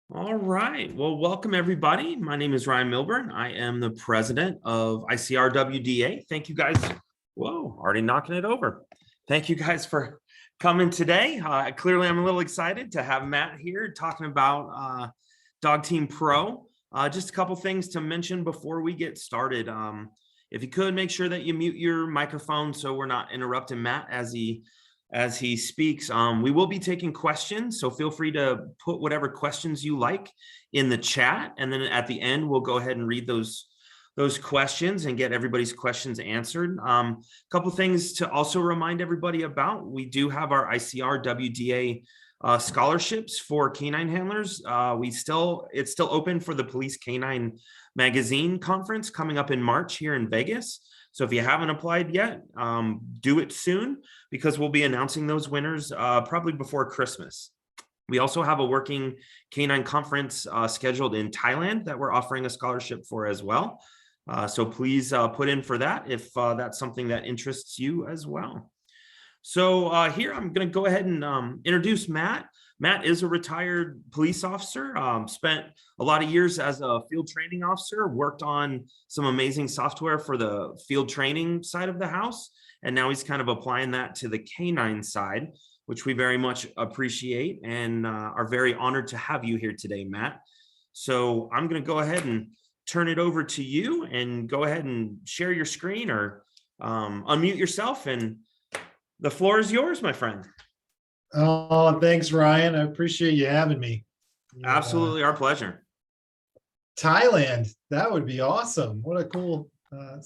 All right. Well, welcome everybody. My name is Ryan Milburn. I am the president of ICRWDA. Thank you guys. Whoa, already knocking it over. Thank you guys for coming today. Clearly, I'm a little excited to have Matt here talking about DogTeam Pro. Just a couple things to mention before we get started. If you could make sure that you mute your microphone so we're not interrupting Matt as he speaks. We will be taking questions, so feel free to put whatever questions you like in the chat, and then at the end we'll go ahead and read those questions and get everybody's questions answered. A couple things to also remind everybody about: we do have our ICRWDA scholarships for canine handlers. It's still open for the Police Canine Magazine Conference coming up in March here in Vegas. So if you haven't applied yet, do it soon, because we'll be announcing those winners probably before Christmas. We also have a working canine conference scheduled in Thailand that we're offering a scholarship for as well. So please put in for that if that's something that interests you as well. So here I'm going to go ahead and introduce Matt. Matt is a retired police officer, spent a lot of years as a field training officer, worked on some amazing software for the field training side of the house. And now he's kind of applying that to the canine side, which we very much appreciate and are very honored to have you here today, Matt. So I'm going to go ahead and turn it over to you and go ahead and share your screen or unmute yourself, and the floor is yours, my friend. Oh, thanks, Ryan. I appreciate you having me. Absolutely, our pleasure. Thailand, that would be awesome. What a cool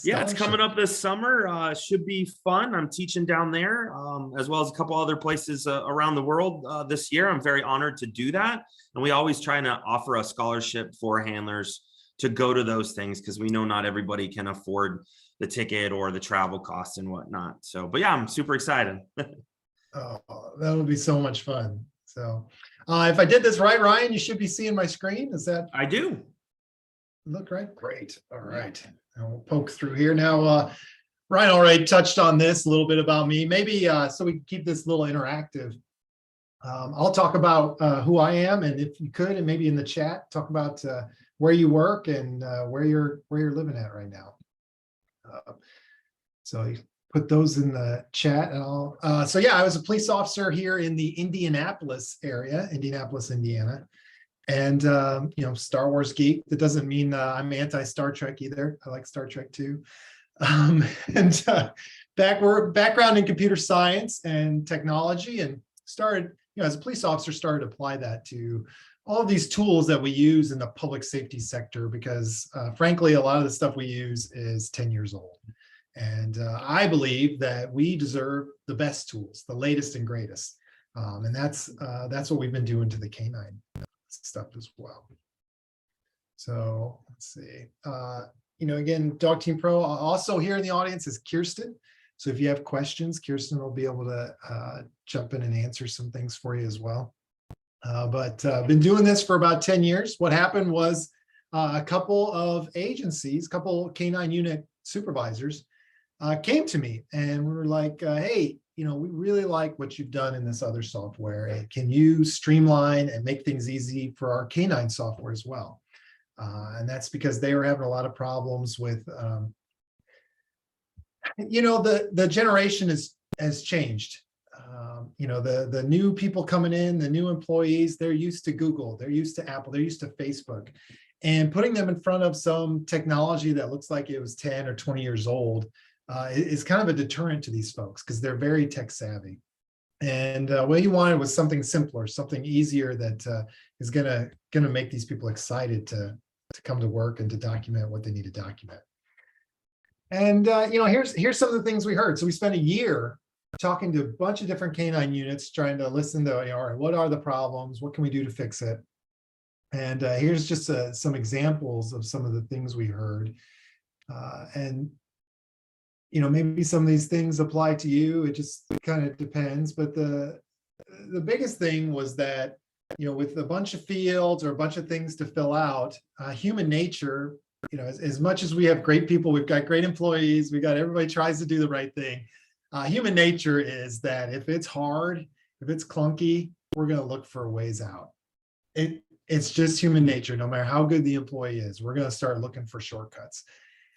yeah, it's coming up this summer. Should be fun. I'm teaching down there, as well as a couple other places around the world this year. I'm very honored to do that. And we always try to offer a scholarship for handlers to go to those things, because we know not everybody can afford the ticket or the travel costs and whatnot. So, but yeah, I'm super excited. Oh, that would be so much fun. So if I did this right, Ryan, you should be seeing my screen. Is that? I do. Look right? Great. All right. I'll poke through here. Now, Ryan already touched on this, a little bit about me. Maybe so we can keep this a little interactive. I'll talk about who I am, and if you could, and maybe in the chat, talk about where you work and where you're living at right now. So you put those in the chat, and I'll. So yeah, I was a police officer here in the Indianapolis area, Indianapolis, Indiana, and you know, Star Wars geek. That doesn't mean I'm anti-Star Trek either. I like Star Trek too, and background in computer science and technology, and started, you know, as a police officer, started to apply that to all of these tools that we use in the public safety sector, because frankly, a lot of the stuff we use is 10 years old. And I believe that we deserve the best tools, the latest and greatest. And that's what we've been doing to the canine stuff as well. So let's see. You know, again, DogTeam Pro. Also here in the audience is Kirsten. So if you have questions, Kirsten will be able to jump in and answer some things for you as well. But been doing this for about 10 years. What happened was a couple of agencies, couple canine unit supervisors came to me and we were like, hey, you know, we really like what you've done in this other software. Can you streamline and make things easy for our canine software as well? And that's because they were having a lot of problems with, you know, the generation has changed. You know, the new people coming in, the new employees, they're used to Google, they're used to Apple, they're used to Facebook, and putting them in front of some technology that looks like it was 10 or 20 years old is kind of a deterrent to these folks, because they're very tech savvy. And what you wanted was something simpler, something easier that is gonna make these people excited to come to work and to document what they need to document. And you know, here's some of the things we heard. So we spent a year talking to a bunch of different canine units, trying to listen to, you know, all right, what are the problems? What can we do to fix it? And here's just some examples of some of the things we heard. And, you know, maybe some of these things apply to you. It just kind of depends. But the biggest thing was that, you know, with a bunch of fields or a bunch of things to fill out, human nature, you know, as much as we have great people, we've got great employees, we got everybody tries to do the right thing. Human nature is that if it's hard, if it's clunky, we're going to look for ways out. It's just human nature. No matter how good the employee is, we're going to start looking for shortcuts.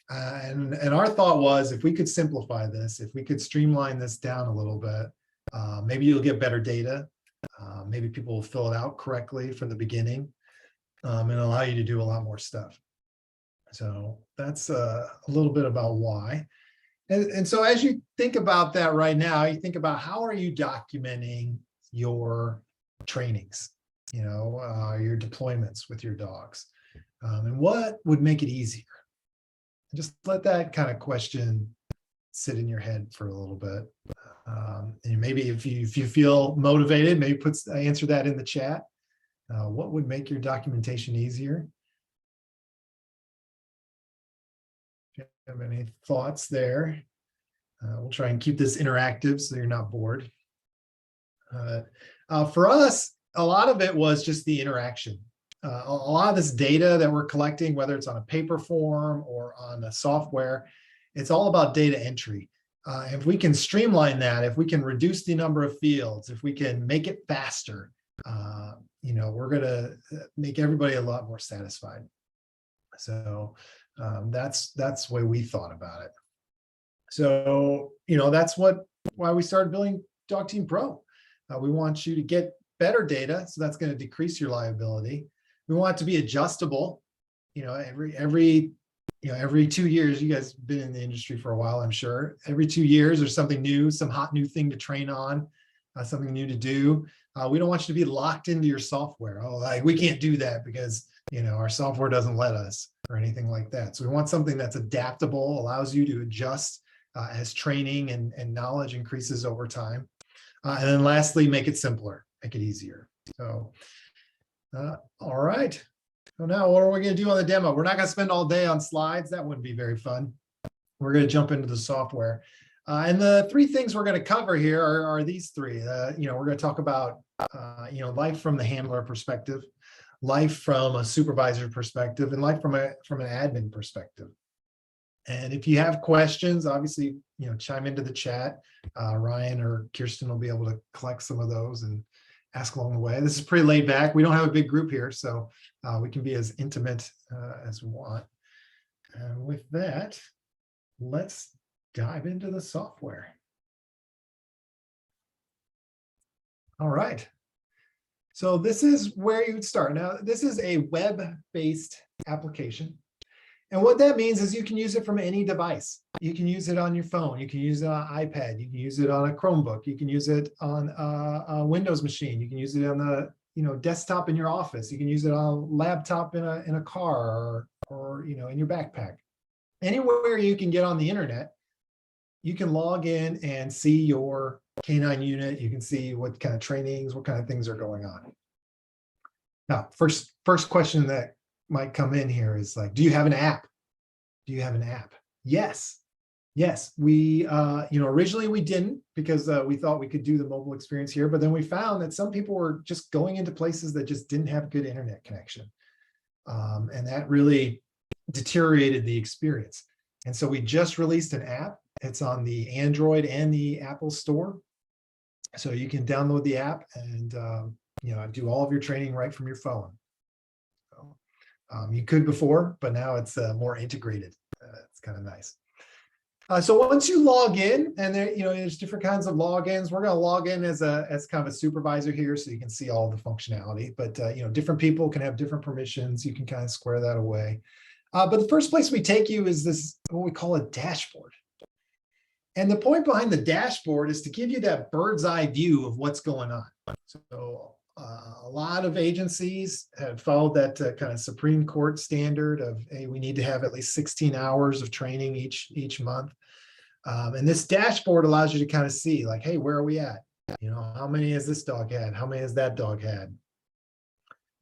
And our thought was, if we could simplify this, if we could streamline this down a little bit, maybe you'll get better data. Maybe people will fill it out correctly from the beginning, and allow you to do a lot more stuff. So that's a little bit about why. And so as you think about that right now, you think about how are you documenting your trainings, your deployments with your dogs, and what would make it easier? Just let that kind of question sit in your head for a little bit. And maybe if you feel motivated, maybe answer that in the chat. What would make your documentation easier? If you have any thoughts there, we'll try and keep this interactive so you're not bored. For us, a lot of it was just the interaction. A lot of this data that we're collecting, whether it's on a paper form or on a software, it's all about data entry. If we can streamline that, if we can reduce the number of fields, if we can make it faster, we're going to make everybody a lot more satisfied. So that's the way we thought about it. So, that's why we started building DogTeam Pro. We want you to get better data, so that's going to decrease your liability. We want it to be adjustable. Every 2 years, you guys have been in the industry for a while, I'm sure. Every 2 years, there's something new, some hot new thing to train on, something new to do. We don't want you to be locked into your software. We can't do that because our software doesn't let us, or anything like that. So we want something that's adaptable, allows you to adjust as training and knowledge increases over time. And then lastly, make it simpler, make it easier. So, all right. So now what are we going to do on the demo? We're not going to spend all day on slides. That wouldn't be very fun. We're going to jump into the software. And the three things we're going to cover here are these three. We're going to talk about, life from the handler perspective, life from a supervisor perspective, and life from an admin perspective. And if you have questions, obviously, chime into the chat. Ryan or Kirsten will be able to collect some of those and ask along the way. This is pretty laid back. We don't have a big group here, so we can be as intimate as we want. And with that, let's dive into the software. All right. So this is where you would start. Now, this is a web-based application. And what that means is you can use it from any device. You can use it on your phone. You can use it on an iPad. You can use it on a Chromebook. You can use it on a Windows machine. You can use it on the desktop in your office. You can use it on a laptop in a car or in your backpack. Anywhere you can get on the internet, you can log in and see your K9 unit. You can see what kind of trainings, what kind of things are going on. Now, first question that might come in here is like, do you have an app? Do you have an app? Yes. We, originally we didn't because we thought we could do the mobile experience here, but then we found that some people were just going into places that just didn't have good internet connection. And that really deteriorated the experience. And so we just released an app. It's on the Android and the Apple store. So you can download the app and, do all of your training right from your phone. You could before, but now it's more integrated. It's kind of nice. So once you log in, and there's different kinds of logins. We're going to log in as kind of a supervisor here, so you can see all the functionality. But different people can have different permissions. You can kind of square that away. But the first place we take you is this, what we call a dashboard. And the point behind the dashboard is to give you that bird's eye view of what's going on. So a lot of agencies have followed that kind of Supreme Court standard of, hey, we need to have at least 16 hours of training each month. And this dashboard allows you to kind of see like, hey, where are we at? How many has this dog had? How many has that dog had?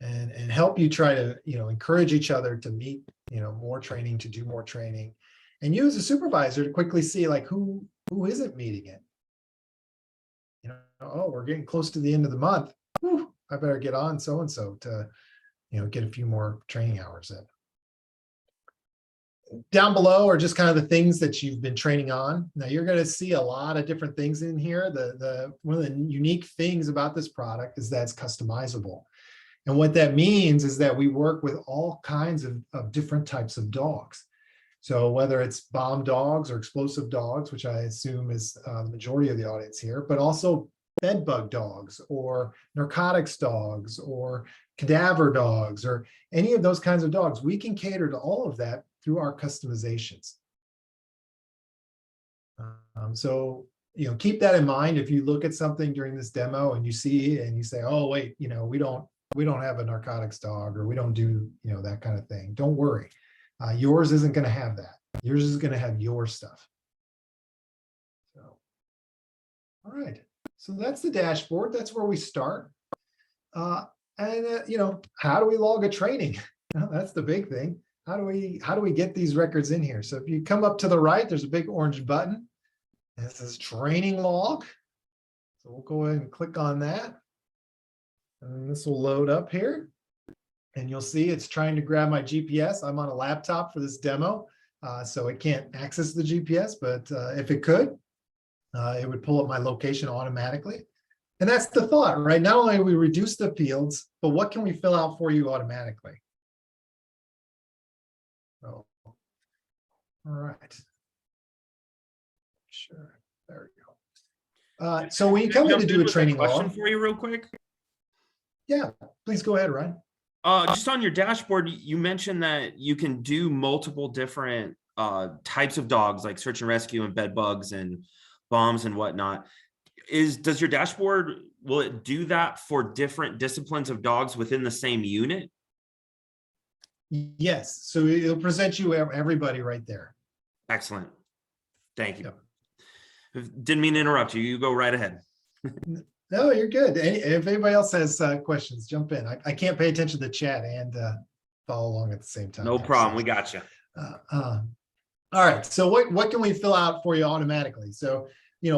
And help you try to, encourage each other to meet, more training, to do more training. And you as a supervisor to quickly see like who isn't meeting it. Oh, we're getting close to the end of the month. Whew, I better get on so-and-so to, get a few more training hours in. Down below are just kind of the things that you've been training on. Now you're going to see a lot of different things in here. One of the unique things about this product is that it's customizable. And what that means is that we work with all kinds of different types of dogs. So whether it's bomb dogs or explosive dogs, which I assume is the majority of the audience here, but also bed bug dogs or narcotics dogs or cadaver dogs or any of those kinds of dogs, we can cater to all of that through our customizations. So, keep that in mind. If you look at something during this demo and you see and you say, oh, wait, we don't have a narcotics dog, or we don't do, that kind of thing. Don't worry. Yours isn't going to have that. Yours is going to have your stuff. So, all right. So that's the dashboard. That's where we start. How do we log a training? That's the big thing. How do we get these records in here? So if you come up to the right, there's a big orange button. And it says training log. So we'll go ahead and click on that. And this will load up here. And you'll see it's trying to grab my GPS. I'm on a laptop for this demo, so it can't access the GPS, but if it could, it would pull up my location automatically. And that's the thought, right? Not only do we reduce the fields, but what can we fill out for you automatically? Oh, all right. Sure, there we go. So when you come in to do a training question log, for you real quick. Yeah, please go ahead, Ryan. Just on your dashboard, you mentioned that you can do multiple different types of dogs, like search and rescue and bed bugs and bombs and whatnot. Does your dashboard, will it do that for different disciplines of dogs within the same unit? Yes, so it'll present you everybody right there. Excellent. Thank you. Yep. Didn't mean to interrupt you. You go right ahead. No, you're good. If anybody else has questions, jump in. I can't pay attention to the chat and follow along at the same time. No problem. We got you. All right. So what can we fill out for you automatically? So,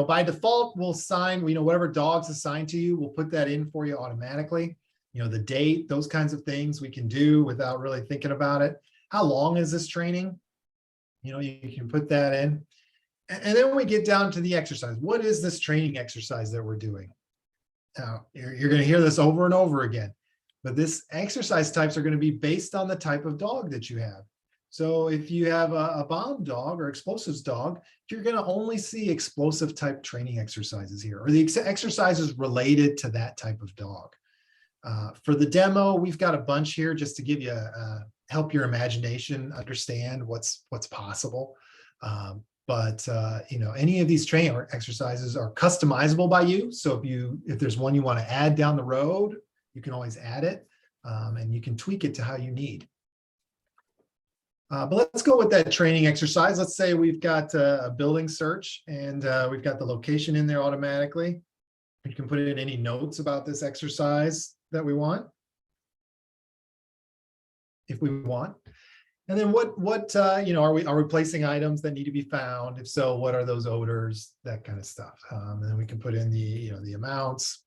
by default, we'll assign, whatever dog's assigned to you, we'll put that in for you automatically. The date, those kinds of things we can do without really thinking about it. How long is this training? You can put that in. And then we get down to the exercise. What is this training exercise that we're doing? Now, you're going to hear this over and over again, but this exercise types are going to be based on the type of dog that you have. So if you have a bomb dog or explosives dog, you're going to only see explosive type training exercises here, or the exercises related to that type of dog. For the demo, we've got a bunch here just to give you help your imagination understand what's possible. But any of these training exercises are customizable by you. So if there's one you want to add down the road, you can always add it, and you can tweak it to how you need. But let's go with that training exercise. Let's say we've got a building search, and we've got the location in there automatically. You can put in any notes about this exercise that we want, if we want. And then are we placing items that need to be found? If so, what are those odors? That kind of stuff. And then we can put in the amounts.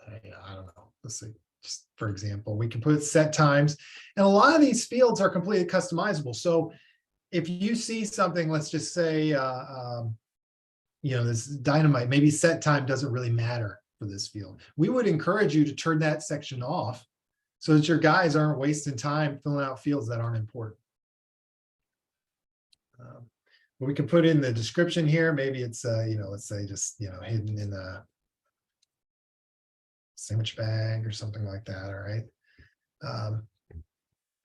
I don't know. Let's see. Just for example, we can put set times, and a lot of these fields are completely customizable. So if you see something, let's just say, this dynamite, maybe set time doesn't really matter for this field. We would encourage you to turn that section off, so that your guys aren't wasting time filling out fields that aren't important. But we can put in the description here. Maybe it's, let's say just, hidden in a sandwich bag or something like that. All right.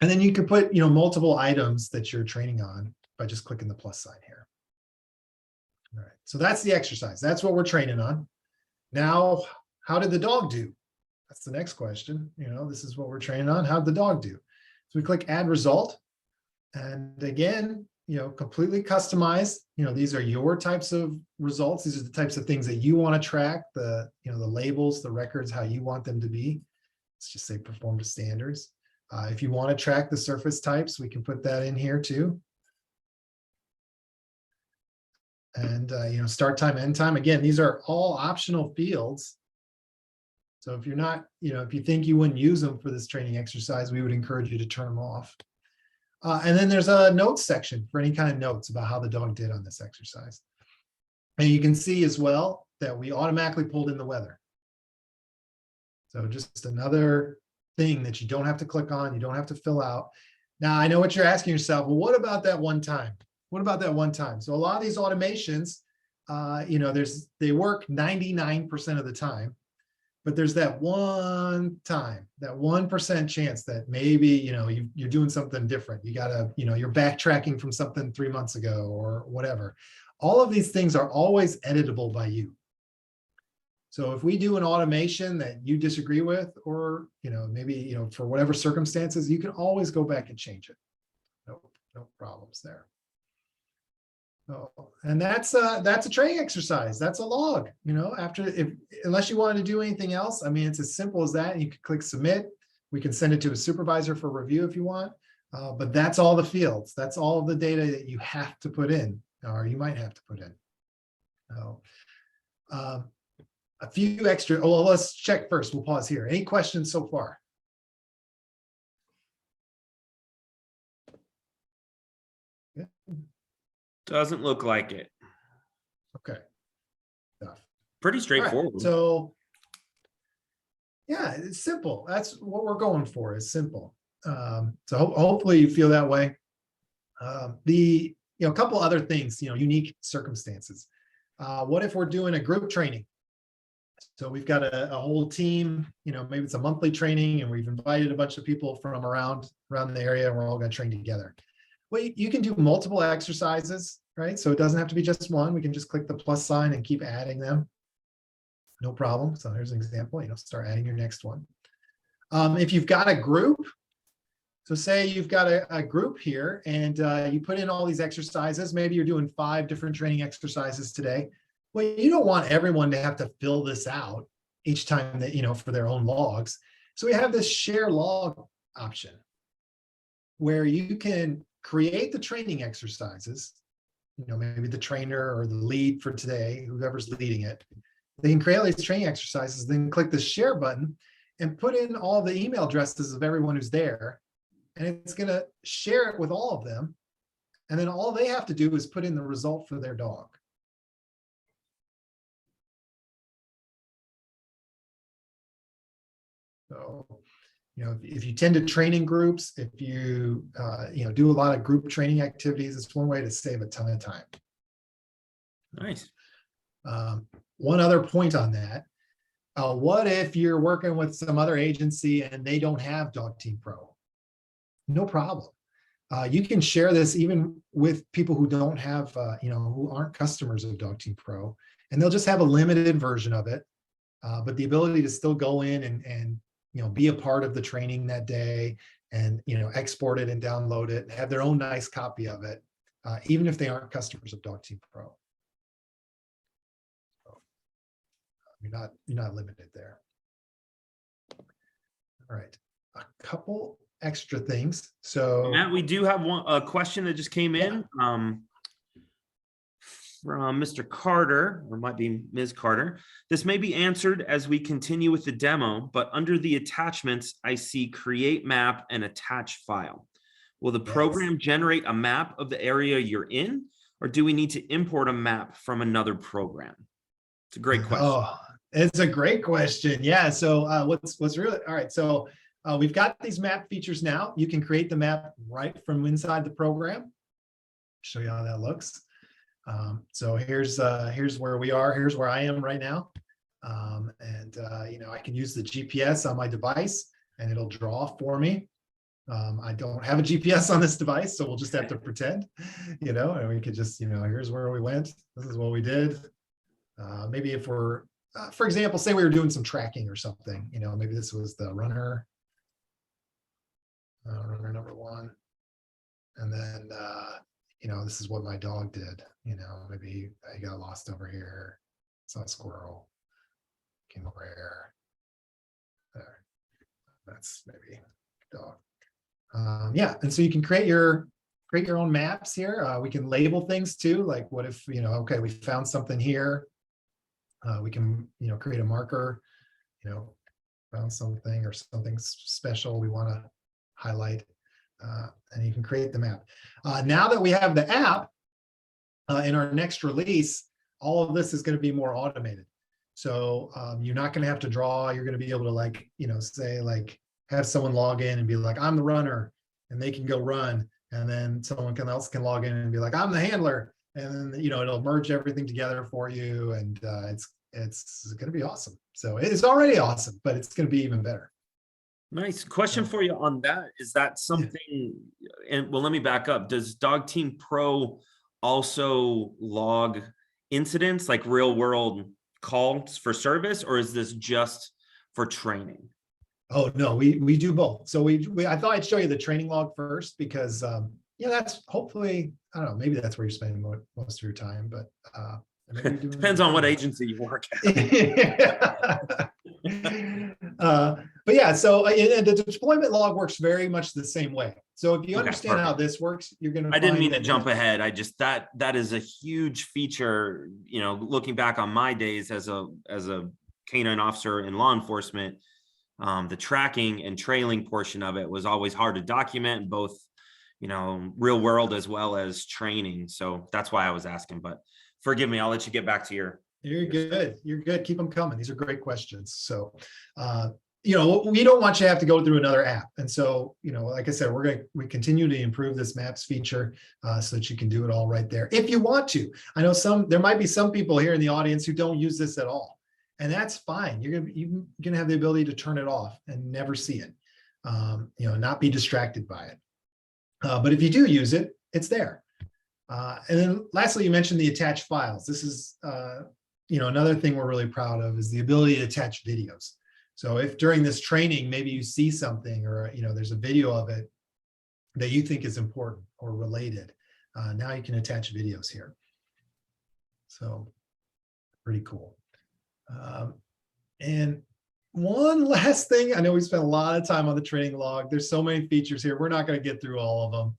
And then you can put, multiple items that you're training on by just clicking the plus sign here. All right. So that's the exercise. That's what we're training on. Now, how did the dog do? That's the next question. This is what we're training on. How'd the dog do? So we click add result. And again, completely customized. These are your types of results. These are the types of things that you want to track, the labels, the records, how you want them to be. Let's just say perform to standards. If you want to track the surface types, we can put that in here too. And, start time, end time. Again, these are all optional fields. So if you're not, if you think you wouldn't use them for this training exercise, we would encourage you to turn them off. And then there's a notes section for any kind of notes about how the dog did on this exercise. And you can see as well that we automatically pulled in the weather. So just another thing that you don't have to click on, you don't have to fill out. Now, I know what you're asking yourself, well, what about that one time? What about that one time? So a lot of these automations, they work 99% of the time, but there's that one time, that 1% chance that maybe, you're doing something different. You gotta, you're backtracking from something 3 months ago or whatever. All of these things are always editable by you. So if we do an automation that you disagree with, or, maybe, for whatever circumstances, you can always go back and change it. No problems there. Oh, and that's a training exercise. That's a log, unless you want to do anything else. I mean, it's as simple as that. You can click submit. We can send it to a supervisor for review if you want, but that's all the fields. That's all of the data that you have to put in, or you might have to put in. So, a few extra, well, let's check first. We'll pause here. Any questions so far? Yeah. Doesn't look like it. Okay. Pretty straightforward. Right. So yeah, it's simple. That's what we're going for, is simple. So hopefully you feel that way. A couple other things, unique circumstances. What if we're doing a group training? So we've got a whole team, maybe it's a monthly training, and we've invited a bunch of people from around the area, and we're all going to train together. Well, you can do multiple exercises, right? So it doesn't have to be just one. We can just click the plus sign and keep adding them. No problem. So here's an example, start adding your next one. If you've got a group, so say you've got a group here, and you put in all these exercises, maybe you're doing 5 different training exercises today. Well, you don't want everyone to have to fill this out each time that, for their own logs. So we have this share log option where you can create the training exercises, maybe the trainer or the lead for today, whoever's leading it. They can create all these training exercises, then click the share button and put in all the email addresses of everyone who's there. And it's going to share it with all of them. And then all they have to do is put in the result for their dog. So, if you tend to train in groups, if you, do a lot of group training activities, it's one way to save a ton of time. Nice. One other point on that. What if you're working with some other agency and they don't have DogTeam Pro? No problem. You can share this even with people who don't have, who aren't customers of DogTeam Pro, and they'll just have a limited version of it. But the ability to still go in and be a part of the training that day, and export it and download it and have their own nice copy of it, even if they aren't customers of DogTeam Pro. So, you're not limited there. All right, a couple extra things. So Matt, we do have a question that just came in. From Mr. Carter, or might be Ms. Carter. This may be answered as we continue with the demo, but under the attachments, I see create map and attach file. Will the program generate a map of the area you're in, or do we need to import a map from another program? It's a great question. Oh, it's a great question. Yeah. So what's really, all right. So we've got these map features now. You can create the map right from inside the program. Show you how that looks. So here's where we are. Here's where I am right now. I can use the GPS on my device and it'll draw for me. I don't have a GPS on this device, so we'll just have to pretend, and we could just, here's where we went. This is what we did. Maybe if we're, for example, say we were doing some tracking or something, maybe this was the runner number 1. And then, this is what my dog did. Maybe I got lost over here, saw a squirrel, came over here. There. That's maybe dog. And so you can create your own maps here. We can label things too, like what if, okay, we found something here. We can, create a marker, found something or something special we want to highlight. And you can create the map. Now that we have the app, in our next release, all of this is going to be more automated. So you're not going to have to draw. You're going to be able to like, say like have someone log in and be like, I'm the runner, and they can go run. And then someone else can log in and be like, I'm the handler. And then, it'll merge everything together for you. And it's going to be awesome. So it's already awesome, but it's going to be even better. Nice question for you on that. Is that something, and well, let me back up. Does DogTeam Pro also log incidents like real world calls for service, or is this just for training? Oh, no, we do both. So I thought I'd show you the training log first because, that's hopefully, I don't know, maybe that's where you're spending most of your time, but depends on what agency you work at. But yeah, so the deployment log works very much the same way. So if you understand how this works, you're going to. I didn't mean to jump ahead. I just that is a huge feature. Looking back on my days as a canine officer in law enforcement, the tracking and trailing portion of it was always hard to document, both real world as well as training. So that's why I was asking. But forgive me, I'll let you get back to your. You're good. You're good. Keep them coming. These are great questions. So, we don't want you to have to go through another app. And so, like I said, we continue to improve this maps feature so that you can do it all right there if you want to. I know there might be some people here in the audience who don't use this at all, and that's fine. You're gonna have the ability to turn it off and never see it. Not be distracted by it. But if you do use it, it's there. And then lastly, you mentioned the attached files. This is another thing we're really proud of is the ability to attach videos. So if during this training, maybe you see something or, there's a video of it that you think is important or related, now you can attach videos here. So pretty cool. And one last thing, I know we spent a lot of time on the training log. There's so many features here. We're not going to get through all of them.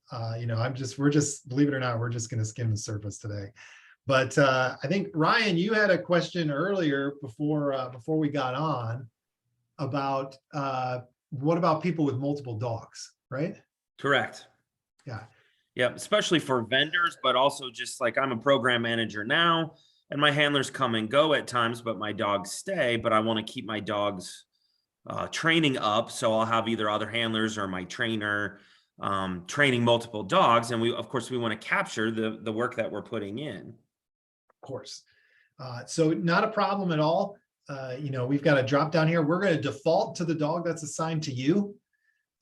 We're just, believe it or not, we're just going to skim the surface today. But I think Ryan, you had a question earlier before we got on about what about people with multiple dogs, right? Correct. Yeah. Yeah, especially for vendors, but also just like I'm a program manager now and my handlers come and go at times, but my dogs stay, but I want to keep my dogs training up. So I'll have either other handlers or my trainer training multiple dogs. And we want to capture the work that we're putting in. Of course. So not a problem at all. We've got a drop down here. We're going to default to the dog that's assigned to you.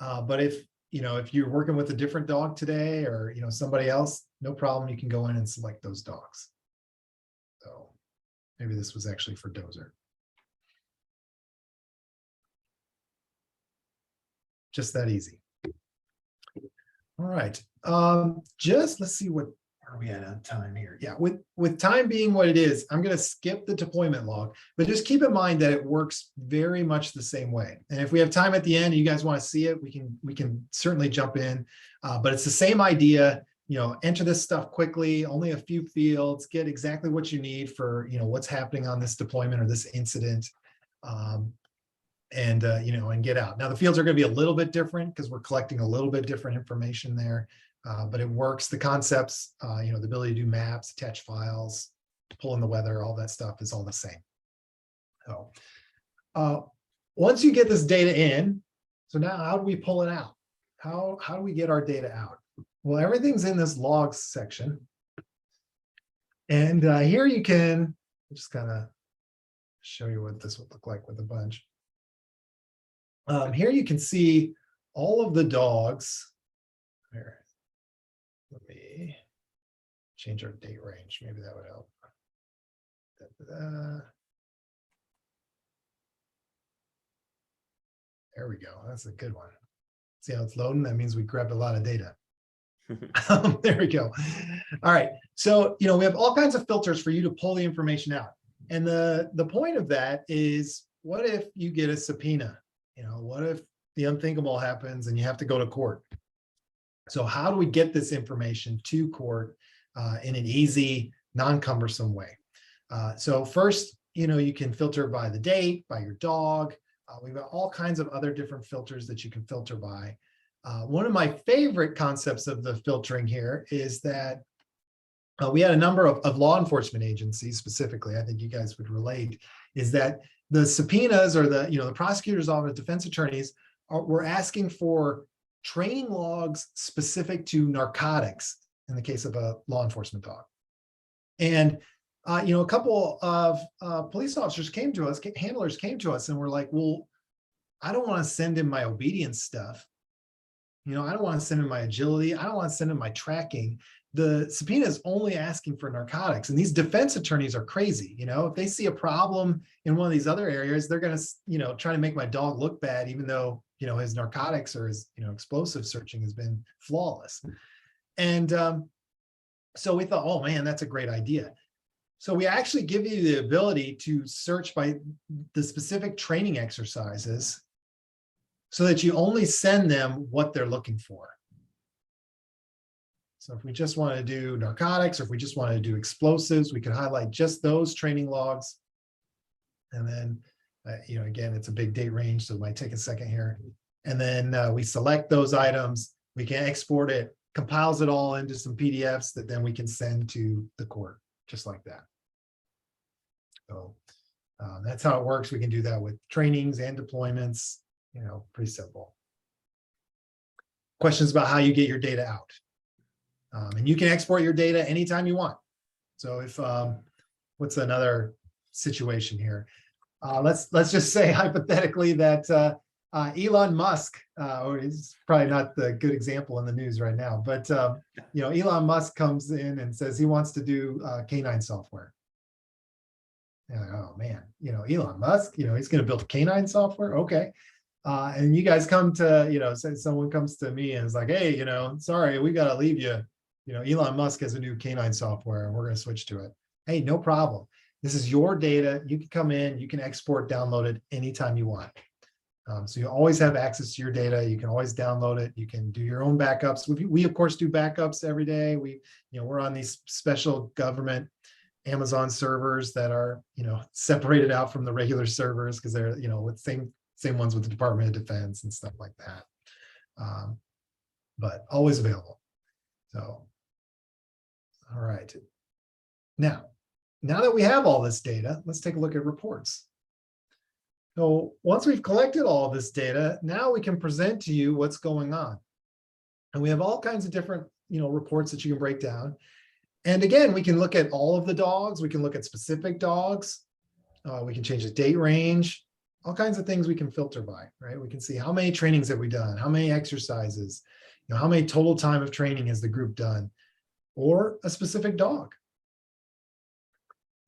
But if you're working with a different dog today or, somebody else, no problem. You can go in and select those dogs. So maybe this was actually for Dozer. Just that easy. All right. Let's see what are we at on time here? Yeah, with time being what it is, I'm going to skip the deployment log, but just keep in mind that it works very much the same way. And if we have time at the end, and you guys want to see it, we can certainly jump in. But it's the same idea. Enter this stuff quickly, only a few fields, get exactly what you need for what's happening on this deployment or this incident, and get out. Now the fields are going to be a little bit different because we're collecting a little bit different information there. But it works. The concepts, the ability to do maps, attach files, pull in the weather, all that stuff is all the same. So once you get this data in, so now how do we pull it out? How do we get our data out? Well, everything's in this logs section. And here you can just kind of show you what this would look like with a bunch. Here you can see all of the dogs. Here. Let me change our date range. Maybe that would help. There we go. That's a good one. See how it's loading? That means we grabbed a lot of data. There we go. All right. So, we have all kinds of filters for you to pull the information out. And the point of that is, what if you get a subpoena? What if the unthinkable happens and you have to go to court? So how do we get this information to court in an easy, non-cumbersome way? So first, you can filter by the date, by your dog. We've got all kinds of other different filters that you can filter by. One of my favorite concepts of the filtering here is that we had a number of law enforcement agencies specifically, I think you guys would relate, is that the subpoenas or the prosecutor's office, defense attorneys were asking for training logs specific to narcotics in the case of a law enforcement dog. And a couple of police officers came to us, handlers came to us and were like, well, I don't want to send in my obedience stuff. I don't want to send in my agility. I don't want to send in my tracking. The subpoena is only asking for narcotics. And these defense attorneys are crazy. If they see a problem in one of these other areas, they're going to, try to make my dog look bad, even though, his narcotics or his, explosive searching has been flawless. And so we thought, oh man, that's a great idea. So we actually give you the ability to search by the specific training exercises so that you only send them what they're looking for. So if we just want to do narcotics, or if we just want to do explosives, we can highlight just those training logs. And then, again, it's a big date range, so it might take a second here. And then we select those items, we can export it, compiles it all into some PDFs that then we can send to the court, just like that. So that's how it works. We can do that with trainings and deployments, pretty simple. Questions about how you get your data out. And you can export your data anytime you want. So if, what's another situation here? Let's just say hypothetically that Elon Musk, or he's probably not the good example in the news right now, but Elon Musk comes in and says he wants to do K9 software. And oh man, Elon Musk, he's going to build K9 software. Okay. And you guys come to, say someone comes to me and is like, hey, sorry, we got to leave you. Elon Musk has a new K9 software and we're going to switch to it. Hey, no problem. This is your data. You can come in, you can export, download it anytime you want. So you always have access to your data. You can always download it. You can do your own backups. We of course do backups every day. We're on these special government Amazon servers that are, separated out from the regular servers because they're, with same ones with the Department of Defense and stuff like that. But always available. So, all right. Now that we have all this data, let's take a look at reports. So once we've collected all of this data, now we can present to you what's going on. And we have all kinds of different, reports that you can break down. And again, we can look at all of the dogs. We can look at specific dogs. We can change the date range, all kinds of things we can filter by, right? We can see how many trainings have we done, how many exercises, how many total time of training has the group done, or a specific dog.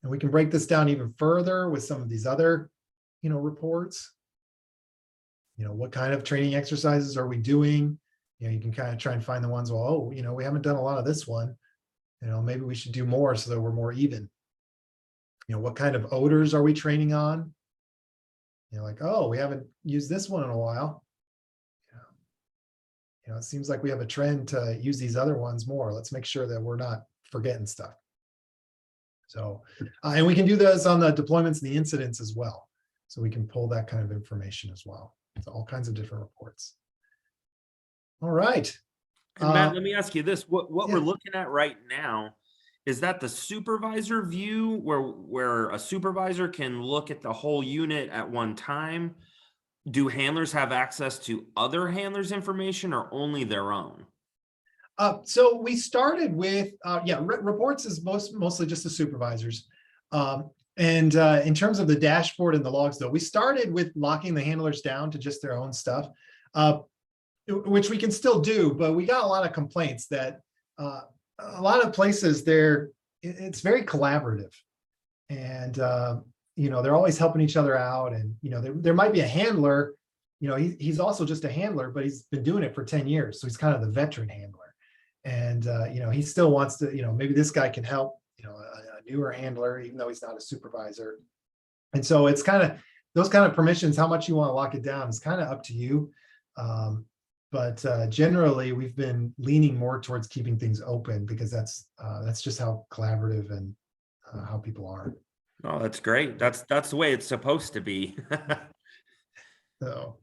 And we can break this down even further with some of these other, reports. What kind of training exercises are we doing? You can kind of try and find the ones, well, oh, we haven't done a lot of this one. Maybe we should do more so that we're more even. What kind of odors are we training on? Like, oh, we haven't used this one in a while. It seems like we have a trend to use these other ones more. Let's make sure that we're not forgetting stuff. So, and we can do those on the deployments and the incidents as well. So we can pull that kind of information as well. So all kinds of different reports. All right. And Matt, let me ask you this. What yeah. we're looking at right now, is that the supervisor view where a supervisor can look at the whole unit at one time? Do handlers have access to other handlers' information or only their own? So we started with, reports is mostly just the supervisors. And in terms of the dashboard and the logs, though, we started with locking the handlers down to just their own stuff, which we can still do, but we got a lot of complaints that a lot of places it's very collaborative, and they're always helping each other out, and there might be a handler, he's also just a handler, but he's been doing it for 10 years, so he's kind of the veteran handler, and he still wants to, maybe this guy can help, a newer handler, even though he's not a supervisor. And so it's kind of those kind of permissions, how much you want to lock it down is kind of up to you. But generally, we've been leaning more towards keeping things open because that's just how collaborative and how people are. Oh, that's great. That's the way it's supposed to be. So,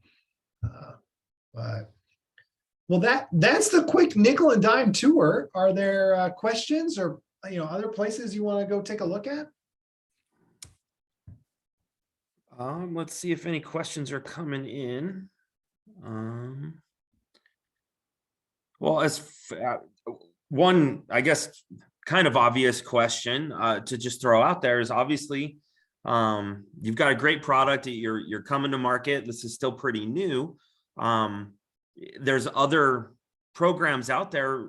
well, that's the quick nickel and dime tour. Are there questions or other places you want to go take a look at? Let's see if any questions are coming in. Well, one, I guess, kind of obvious question to just throw out there is obviously you've got a great product. You're coming to market. This is still pretty new. There's other programs out there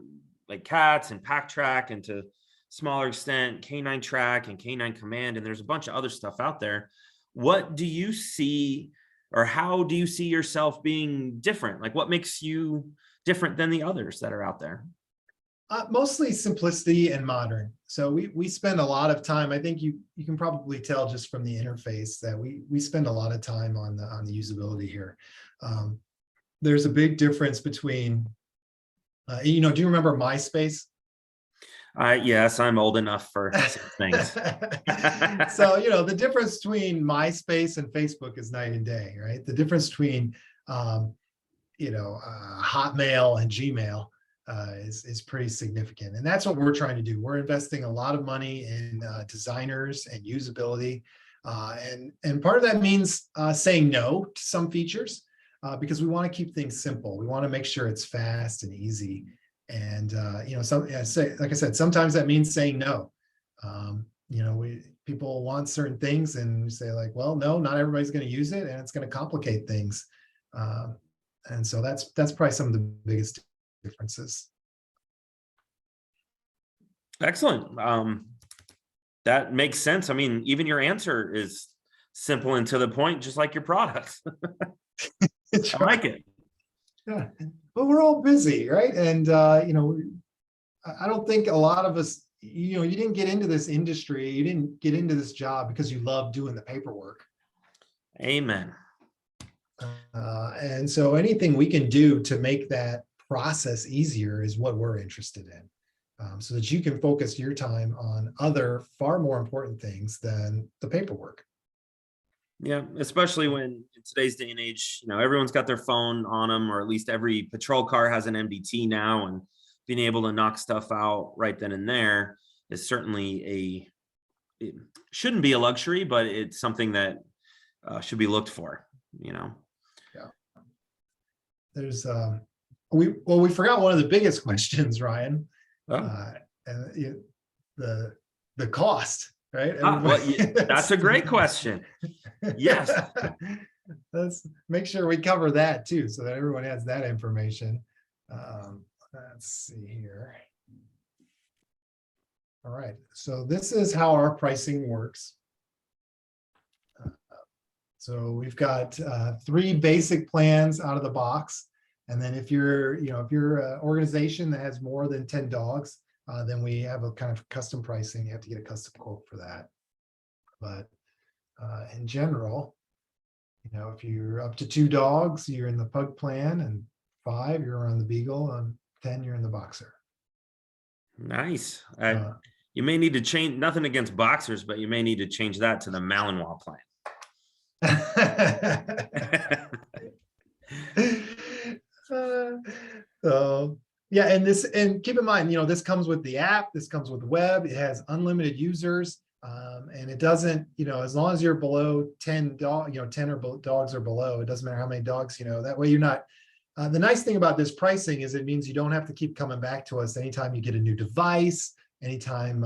like CATS and Pack Track, and to smaller extent K9 Track and K9 Command, and there's a bunch of other stuff out there. What do you see, or how do you see yourself being different? Like, what makes you different than the others that are out there? Mostly simplicity and modern. So we spend a lot of time. I think you can probably tell just from the interface that we spend a lot of time on the usability here. There's a big difference between, do you remember MySpace? Yes, I'm old enough for some things. So, the difference between MySpace and Facebook is night and day, right? The difference between, Hotmail and Gmail is pretty significant. And that's what we're trying to do. We're investing a lot of money in designers and usability. And part of that means saying no to some features because we want to keep things simple. We want to make sure it's fast and easy. And like I said, sometimes that means saying no. People want certain things, and we say like, well, no, not everybody's going to use it, and it's going to complicate things. And so that's probably some of the biggest differences. Excellent. That makes sense. I mean, even your answer is simple and to the point, just like your products. I like it. Yeah, but we're all busy, right? And I don't think a lot of us, you didn't get into this industry, you didn't get into this job because you love doing the paperwork. Amen. And so anything we can do to make that process easier is what we're interested in, so that you can focus your time on other far more important things than the paperwork. Yeah, especially when in today's day and age, everyone's got their phone on them, or at least every patrol car has an MDT now, and being able to knock stuff out right then and there is certainly it shouldn't be a luxury, but it's something that should be looked for, Yeah. There's we forgot one of the biggest questions, Ryan. And the cost, right? That's a great question. Yes. Let's make sure we cover that too, so that everyone has that information. Let's see here. All right, so this is how our pricing works. So we've got 3 basic plans out of the box. And then if you're an organization that has more than 10 dogs, then we have a kind of custom pricing. You have to get a custom quote for that. But in general, if you're up to 2 dogs, you're in the pug plan, and 5, you're on the beagle, and 10, you're in the boxer. Nice. You may need to change, nothing against boxers, but you may need to change that to the Malinois plan. Yeah, and keep in mind, this comes with the app, this comes with the web, it has unlimited users, and it doesn't, as long as you're below 10 dogs or below, it doesn't matter how many dogs, that way you're not. The nice thing about this pricing is it means you don't have to keep coming back to us anytime you get a new device, anytime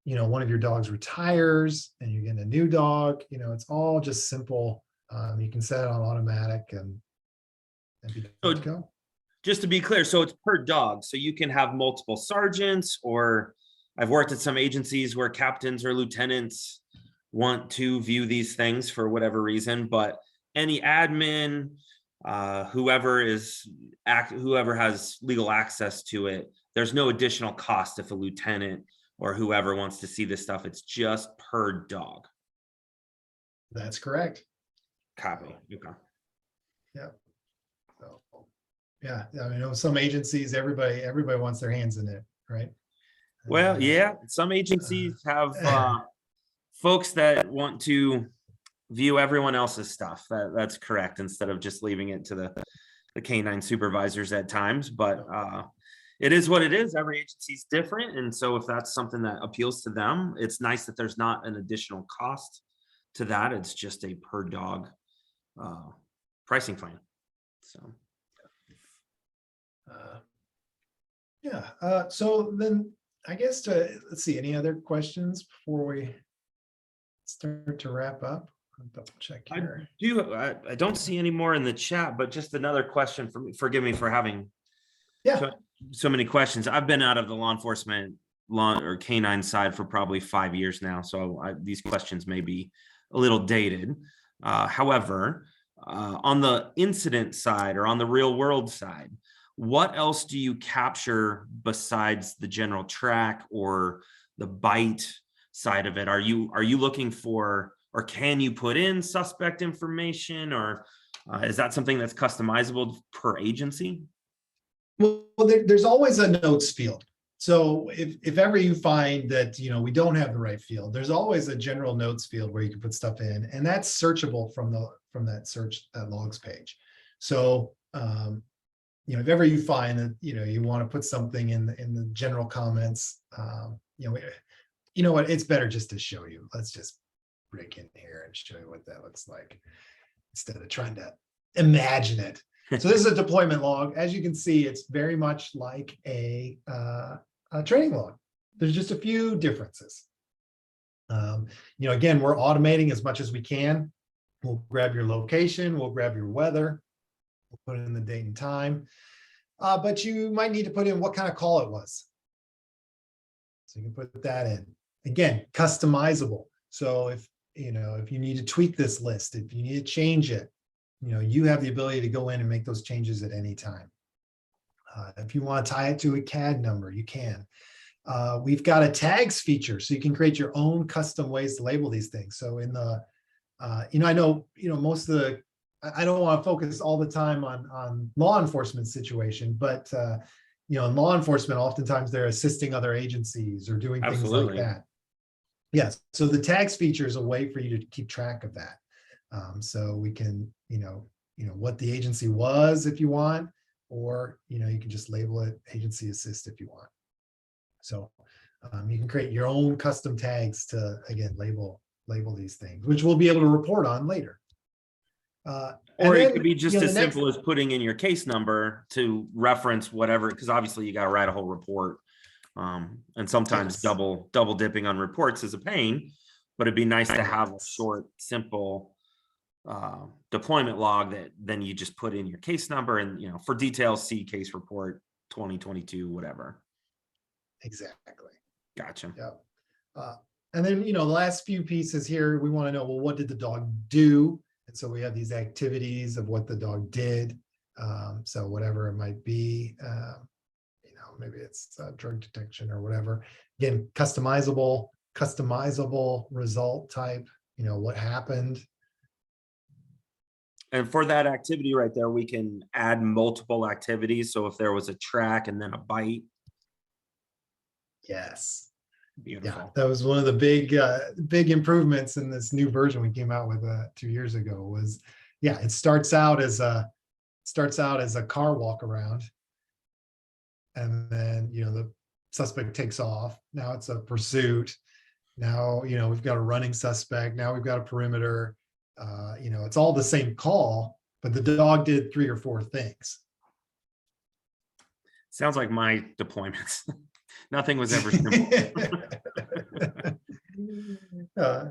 one of your dogs retires and you get a new dog. It's all just simple. You can set it on automatic and be good to go. Just to be clear, so it's per dog, so you can have multiple sergeants, or I've worked at some agencies where captains or lieutenants want to view these things for whatever reason, but any admin, whoever has legal access to it, there's no additional cost if a lieutenant or whoever wants to see this stuff. It's just per dog. That's correct. Copy. Okay. Yeah. So, yeah, I know some agencies, everybody wants their hands in it, right? Well, yeah, some agencies have folks that want to view everyone else's stuff. That's correct, instead of just leaving it to the K9 supervisors at times. But it is what it is. Every agency's different. And so if that's something that appeals to them, it's nice that there's not an additional cost to that. It's just a per dog pricing plan. So so then I guess let's see, any other questions before we start to wrap up? I'll double check here. I don't see any more in the chat, but just another question for me. Forgive me for having so many questions. I've been out of the law enforcement or canine side for probably 5 years now, so these questions may be a little dated. However, on the incident side or on the real world side, what else do you capture besides the general track or the bite side of it? Are you looking for, or can you put in suspect information, or is that something that's customizable per agency? Well, there's always a notes field. So if ever you find that, you know, we don't have the right field, there's always a general notes field where you can put stuff in, and that's searchable from that search logs page. So, you know, if ever you find that, you know, you want to put something in the general comments, you know what, it's better just to show you. Let's just break in here and show you what that looks like instead of trying to imagine it. So this is a deployment log. As you can see, it's very much like a training log. There's just a few differences. You know, again, we're automating as much as we can. We'll grab your location, we'll grab your weather, we'll put in the date and time, but you might need to put in what kind of call it was. So you can put that in. Again, customizable. So if you need to tweak this list, if you need to change it, you know, you have the ability to go in and make those changes at any time. If you want to tie it to a CAD number, you can. We've got a tags feature, so you can create your own custom ways to label these things. So in the, you know, I know, you know, most of the, I don't want to focus all the time on law enforcement situation, but, you know, in law enforcement, oftentimes they're assisting other agencies or doing things like that. Yes. So the tags feature is a way for you to keep track of that. So we can, you know, what the agency was if you want, or, you know, you can just label it agency assist if you want. So you can create your own custom tags to, again, label these things, which we'll be able to report on later. Or it could be just as simple as putting in your case number to reference whatever, because obviously you got to write a whole report. And sometimes double dipping on reports is a pain, but it'd be nice to have a short, simple deployment log that then you just put in your case number, and, you know, for details, see case report 2022, whatever. Exactly. Gotcha. Yeah. And then, you know, the last few pieces here, we want to know, well, what did the dog do? And so we have these activities of what the dog did. So whatever it might be, you know, maybe it's drug detection or whatever. Again, customizable result type, you know, what happened. And for that activity right there, we can add multiple activities. So if there was a track and then a bite. Yes. Beautiful. Yeah, that was one of the big improvements in this new version we came out with 2 years ago. Was, yeah, it starts out as a car walk around, and then, you know, the suspect takes off. Now it's a pursuit. Now, you know, we've got a running suspect. Now we've got a perimeter. You know, it's all the same call, but the dog did 3 or 4 things. Sounds like my deployments. Nothing was ever simple.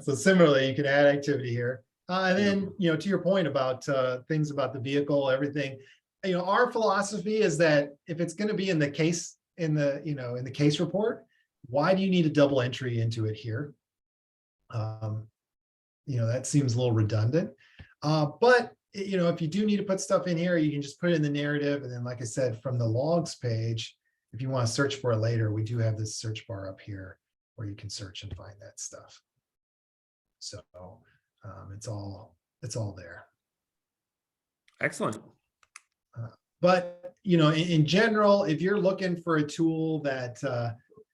So similarly, you can add activity here. And then, you know, to your point about things about the vehicle, everything, you know, our philosophy is that if it's going to be in the case, in the case report, why do you need a double entry into it here? You know, that seems a little redundant. But, you know, if you do need to put stuff in here, you can just put it in the narrative. And then, like I said, from the logs page, if you want to search for it later, we do have this search bar up here where you can search and find that stuff. So it's all there. Excellent. But, you know, in general, if you're looking for a tool that,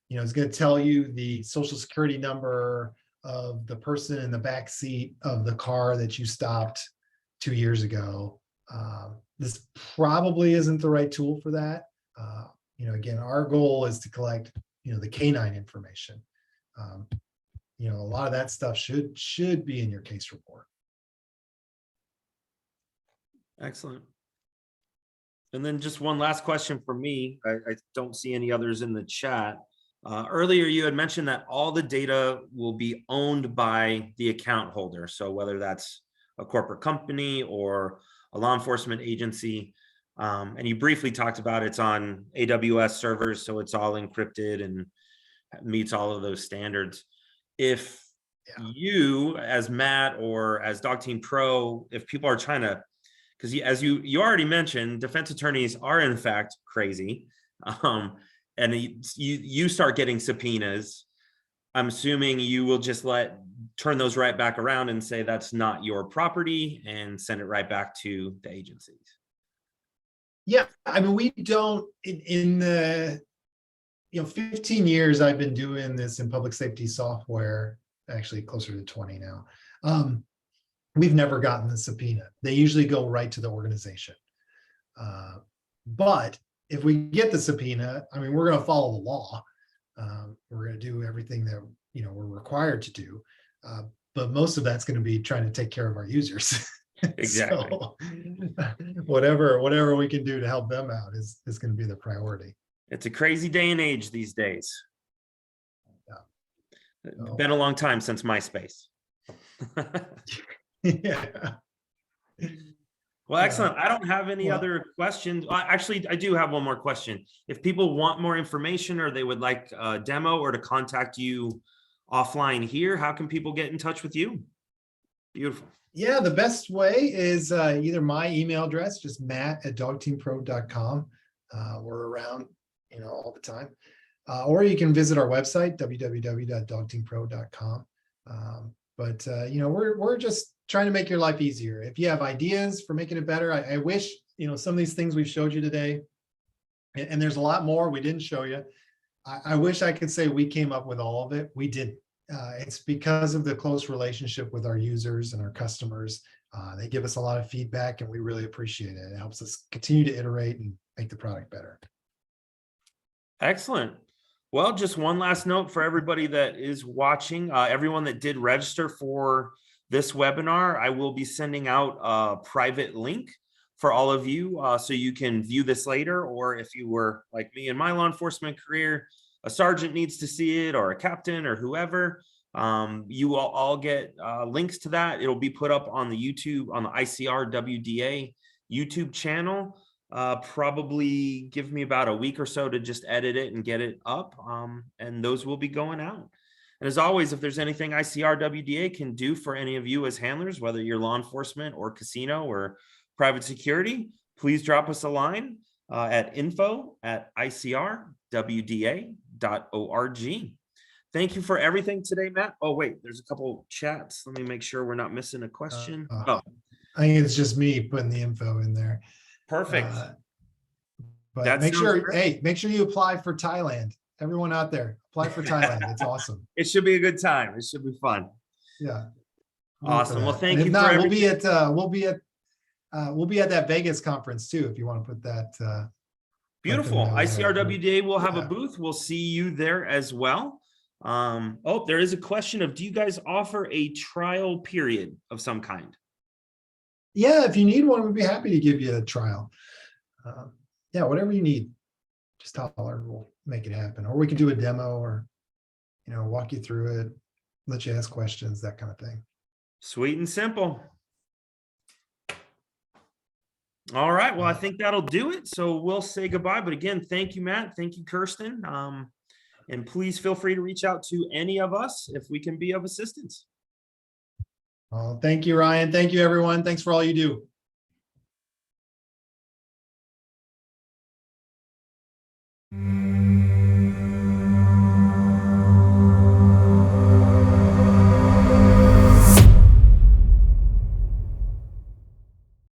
you know, is going to tell you the social security number of the person in the back seat of the car that you stopped 2 years ago, this probably isn't the right tool for that. again, our goal is to collect, the K9 information. A lot of that stuff should be in your case report. Excellent. And then just one last question for me. I don't see any others in the chat. Earlier, you had mentioned that all the data will be owned by the account holder. So whether that's a corporate company or a law enforcement agency, and you briefly talked about it's on AWS servers, so it's all encrypted and meets all of those standards. If you, as Matt or as DogTeam Pro, if people are trying to, because as you already mentioned, defense attorneys are in fact crazy, and you start getting subpoenas, I'm assuming you will just turn those right back around and say that's not your property and send it right back to the agencies. Yeah, I mean, we don't in the 15 years I've been doing this in public safety software, actually closer to 20 now. We've never gotten the subpoena. They usually go right to the organization. But if we get the subpoena, I mean, we're going to follow the law. We're going to do everything that we're required to do. But most of that's going to be trying to take care of our users. Exactly. So, whatever we can do to help them out is going to be the priority. It's a crazy day and age these days. Yeah. It's been a long time since MySpace. Yeah. Well, excellent. I don't have any other questions. Actually, I do have one more question. If people want more information or they would like a demo or to contact you offline here, how can people get in touch with you? Beautiful. Yeah, the best way is either my email address, just matt@dogteampro.com. We're around, all the time. Or you can visit our website, www.dogteampro.com. But we're just trying to make your life easier. If you have ideas for making it better, I wish, some of these things we've showed you today, and there's a lot more we didn't show you. I wish I could say we came up with all of it. We didn't. It's because of the close relationship with our users and our customers. They give us a lot of feedback and we really appreciate it. It helps us continue to iterate and make the product better. Excellent. Well, just one last note for everybody that is watching, everyone that did register for this webinar, I will be sending out a private link for all of you so you can view this later, or if you were like me in my law enforcement career, a sergeant needs to see it or a captain or whoever, you will all get links to that. It'll be put up on the YouTube, on the ICRWDA YouTube channel. Probably give me about a week or so to just edit it and get it up, and those will be going out. And as always, if there's anything ICRWDA can do for any of you as handlers, whether you're law enforcement or casino or private security, please drop us a line at info@icrwda.org. Thank you for everything today, Matt. Oh, wait, there's a couple chats. Let me make sure we're not missing a question. I think it's just me putting the info in there. Perfect. But make sure you apply for Thailand. Everyone out there, apply for Thailand. It's awesome. It should be a good time. It should be fun. Yeah. Awesome. Well, thank you. If not, we'll be at that Vegas conference too, if you want to put that. Beautiful. ICRWDA will have a booth. We'll see you there as well. Oh, there is a question of, do you guys offer a trial period of some kind? Yeah, if you need one, we'd be happy to give you a trial. Yeah, whatever you need, just holler, we'll make it happen. Or we could do a demo or, walk you through it, let you ask questions, that kind of thing. Sweet and simple. All right. Well, I think that'll do it. So we'll say goodbye. But again, thank you, Matt. Thank you, Kirsten. And please feel free to reach out to any of us if we can be of assistance. Well, thank you, Ryan. Thank you, everyone. Thanks for all you do.